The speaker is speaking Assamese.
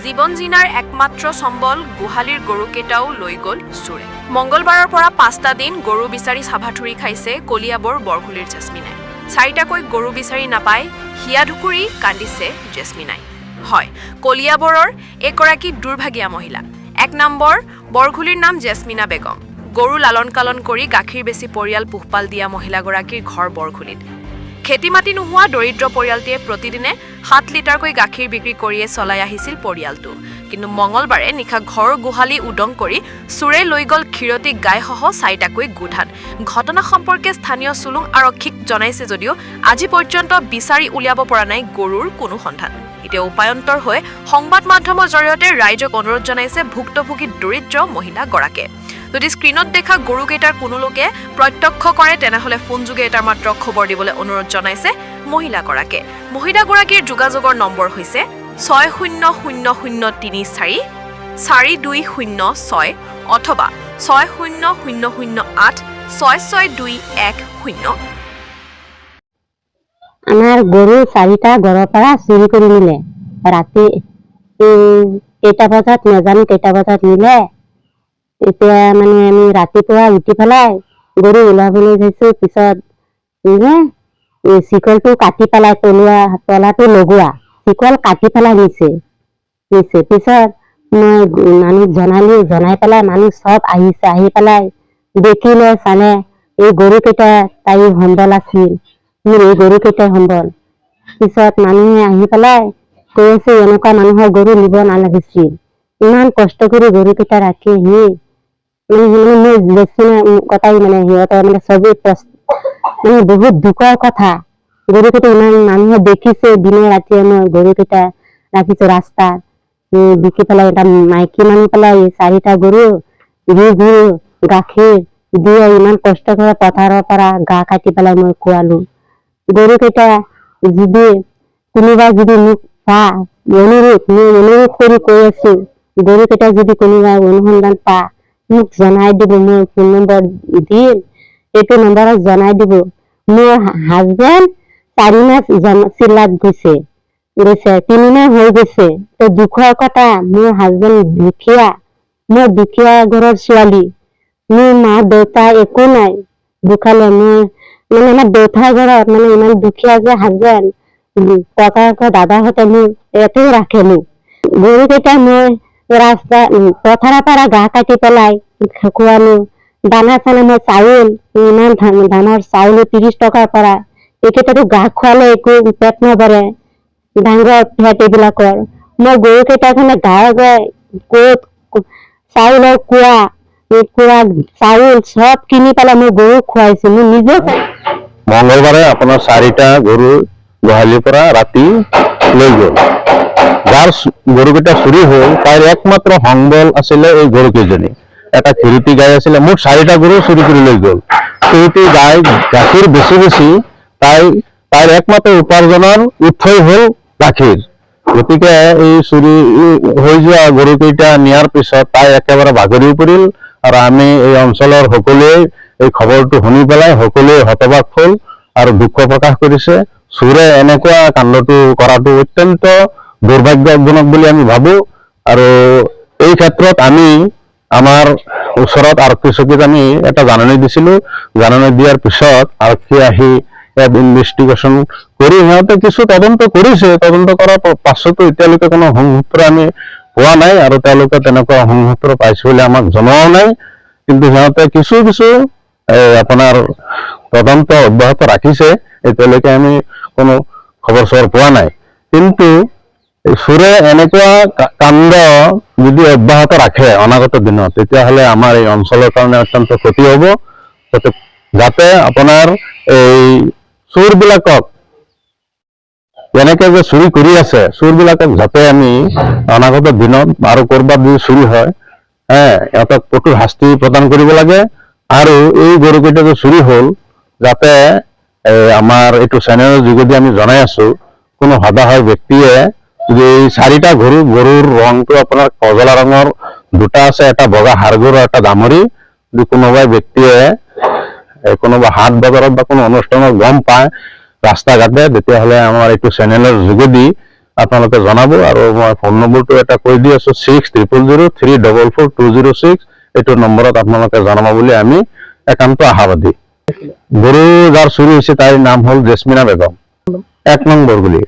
জীৱন জীনাৰ একমাত্ৰ সম্বল গোহালিৰ গৰুকেইটাও লৈ গ'ল চোৰে। মংগলবাৰৰ পৰা 5টা দিন গৰু বিচাৰি চাভাথুৰি খাইছে কলিয়াবৰ বৰঘুলিৰ জেচমিনাই। 4টাকৈ গৰু বিচাৰি নাপায় হিয়াধুকুৰি কান্দিছে জেচমিনাই। হয়, কলিয়াবৰৰ এগৰাকী দুৰ্ভাগীয়া মহিলা। 1 নম্বৰ বৰঘুলিৰ নাম জেচমিনা বেগম। গৰু লালন পালন কৰি গাখীৰ বেছি পৰিয়াল পোহপাল দিয়া মহিলাগৰাকীৰ ঘৰ বৰঘুলিত। খেতি মাটি নোহোৱা দৰিদ্ৰ পৰিয়ালটিয়ে প্ৰতিদিনে 7 লিটাৰকৈ গাখীৰ বিক্ৰী কৰিয়ে চলাই আহিছিল পৰিয়ালটো। কিন্তু মঙলবাৰে নিশা ঘৰ গোহালি উদং কৰি চোৰে লৈ গ'ল ক্ষীৰতী গাইসহ 4টাকৈ গোধান। ঘটনা সম্পৰ্কে স্থানীয় চুলুং আৰক্ষীক জনাইছে যদিও আজি পৰ্যন্ত বিচাৰি উলিয়াব পৰা নাই গৰুৰ কোনো সন্ধান। এতিয়া উপায়ন্তৰ হৈ সংবাদ মাধ্যমৰ জৰিয়তে ৰাইজক অনুৰোধ জনাইছে ভুক্তভোগী দৰিদ্ৰ মহিলাগৰাকীয়ে। যদি স্ক্ৰীনত দেখা গৰুকেইটাৰ কোনো লোকে প্ৰত্যক্ষ কৰে তেনেহ'লে ফোনযোগে এটাৰ মাত্ৰ খবৰ দিবলৈ অনুৰোধ জনাইছে মহিলাগৰাকীয়ে। মহিলাগৰাকীৰ যোগাযোগৰ নম্বৰ হৈছে 600034 4206 অথবা 600008 662110। আমাৰ গৰু 4টা ঘৰৰ পৰা চুৰি কৰি নিলে। ৰাতি কেইটা বজাত নাজানো, কেইটা বজাত নিলে। এতিয়া মানে আমি ৰাতিপুৱা উঠি পেলাই গৰু ওলাবলৈ গৈছো, পিছত শিকলটো কাটি পেলাই তলাটো লগোৱা শিকল কাটি পেলাই নিছে। পিছত মই মানুহ জনাই পেলাই মানুহ চব আহিছে। আহি পেলাই দেখিলে চালে এই গৰুকেইটা তাইৰ সম্বল আছিল, মোৰ এই গৰুকেইটাই সম্বল। পিছত মানুহে আহি পেলাই কৈছে এনেকুৱা মানুহৰ গৰু নিব নালাগিছিল, ইমান কষ্ট কৰি গৰুকেইটা ৰাখি আহি কথাই মানে সিহঁতৰ মানে চবেই মানে বহুত দুখৰ কথা। গৰুকেইটা ইমান মানুহে দেখিছে, দিনে ৰাতিয়ে মই গৰুকেইটা ৰাখিছো ৰাস্তাত বিকি পেলাই। এটা মাইকী মানুহ পেলাই 4টা গৰু গাখীৰ দিয়ে ইমান কষ্ট কৰি পথাৰৰ পৰা গা কাটি পেলাই মই খোৱালো। গৰুকেইটা যদি কোনোবা যদি মোক অনুৰোধ কৰি কৈ আছো, গৰুকেইটা যদি কোনোবা অনুসন্ধান পা মোক জনাই দিব। মই ফোন নম্বৰ দিম, এইটো নম্বৰত জনাই দিব। মোৰ হাজবেণ্ড 4 মাস চিল্লাত গৈছে 3 মাহ হৈ গৈছে। তো দুখৰ কথা, মোৰ হাজবেণ্ড দুখীয়া, মই দুখীয়া ঘৰৰ ছোৱালী, মোৰ মা দেউতা একো নাই। দুখালে মোৰ মানে আমাৰ দেউতাৰ ঘৰত মানে ইমান দুখীয়া যে হাজবেণ্ড ককাকৰ দাদাহঁতে মোৰ ইয়াতেও ৰাখেনি। গৰুকেইটা মই ৰাস্তা পথাৰৰ পৰা গা কাটি পেলাই খোৱালো। দানা চানা মই চাউল ইমান দামৰ চাউল 30 টকাৰ পৰা এইকেইটাতো গা খোৱালে একো পেট নভৰে, ডাঙৰ ফেট এইবিলাকৰ। মই গৰুকেইটাৰ কাৰণে গাঁৱে গাঁৱে ক'ত চাউলৰ কুৰা চাউল চব কিনি পেলাই মই গৰু খুৱাইছো। মই নিজে মঙ্গলবাৰে আপোনাৰ 4টা গৰু গোহালিৰ পৰা ৰাতি লৈ গ'ল। যাৰ গৰুকেইটা চুৰি হ'ল তাইৰ একমাত্ৰ সম্বল আছিলে এই গৰুকেইজনী। এটা ক্ষীৰতী গাই আছিলে, মোৰ 4টা গৰু চুৰি কৰি লৈ গ'ল। ক্ষীৰতী গাই গাখীৰ বেছি তাইৰ একমাত্ৰ উপাৰ্জনৰ উৎসই হ'ল গাখীৰ। গতিকে এই চুৰি হৈ যোৱা গৰুকেইটা নিয়াৰ পিছত তাই একেবাৰে ভাগৰি পৰিল। আৰু আমি এই অঞ্চলৰ সকলোৱে এই খবৰটো শুনি পেলাই সকলোৱে হতবাক হ'ল আৰু দুখ প্ৰকাশ কৰিছে। চোৰে এনেকুৱা কাণ্ডটো কৰাটো অত্যন্ত দুৰ্ভাগ্যজনক বুলি আমি ভাবো। আৰু এই ক্ষেত্ৰত আমি আমাৰ ওচৰত আৰক্ষী চকীত আমি এটা জাননী দিছিলো। জাননী দিয়াৰ পিছত আৰক্ষী আহি ইয়াত ইনভেষ্টিগেশ্যন কৰি সিহঁতে কিছু তদন্ত কৰিছে। তদন্ত কৰাৰ পাছতো এতিয়ালৈকে কোনো সংসূত্ৰ আমি পোৱা নাই আৰু তেওঁলোকে তেনেকুৱা সংসূত্ৰ পাইছে বুলি আমাক জনোৱাও নাই। কিন্তু সিহঁতে কিছু আপোনাৰ তদন্ত অব্যাহত ৰাখিছে। এতিয়ালৈকে আমি কোনো খবৰ চবৰ পোৱা নাই। কিন্তু চোৰে এনেকুৱা কাণ্ড যদি অব্যাহত ৰাখে অনাগত দিনত, তেতিয়াহ'লে আমাৰ এই অঞ্চলৰ কাৰণে অত্যন্ত ক্ষতি হ'ব। যাতে আপোনাৰ এই চোৰবিলাকক যেনেকে যে চুৰি কৰি আছে, চোৰবিলাকক যাতে আমি অনাগত দিনত আৰু ক'ৰবাত যদি চুৰি হয় সিহঁতক কঠোৰ শাস্তি প্ৰদান কৰিব লাগে। আৰু এই গৰুকেইটা যে চুৰি হ'ল যাতে আমাৰ এইটো চেনেলৰ যোগেদি আমি জনাই আছো, কোনো হতাশাৰ ব্যক্তিয়ে যে 4টা গৰুৰ ৰংটো আপোনাৰ কজলা ৰঙৰ 2টা আছে, এটা বগা হাড় গৰু এটা দামৰি, যদি কোনোবাই ব্যক্তিয়ে কোনোবা হাট বজাৰত বা কোনো অনুষ্ঠানত গম পায় ৰাস্তা ঘাটে, তেতিয়াহ'লে আমাৰ এইটো চেনেলৰ যোগেদি আপোনালোকে জনাব। আৰু মই ফোন নম্বৰটো এটা কৈ দি আছো 6000344206 এইটো নম্বৰত আপোনালোকে জনাব বুলি আমি একান্ত আশাবাদী। গৰু যাৰ চুৰি হৈছে তাইৰ নাম হ'ল জেছমিনা বেগম, 1 নং বৰগুলি।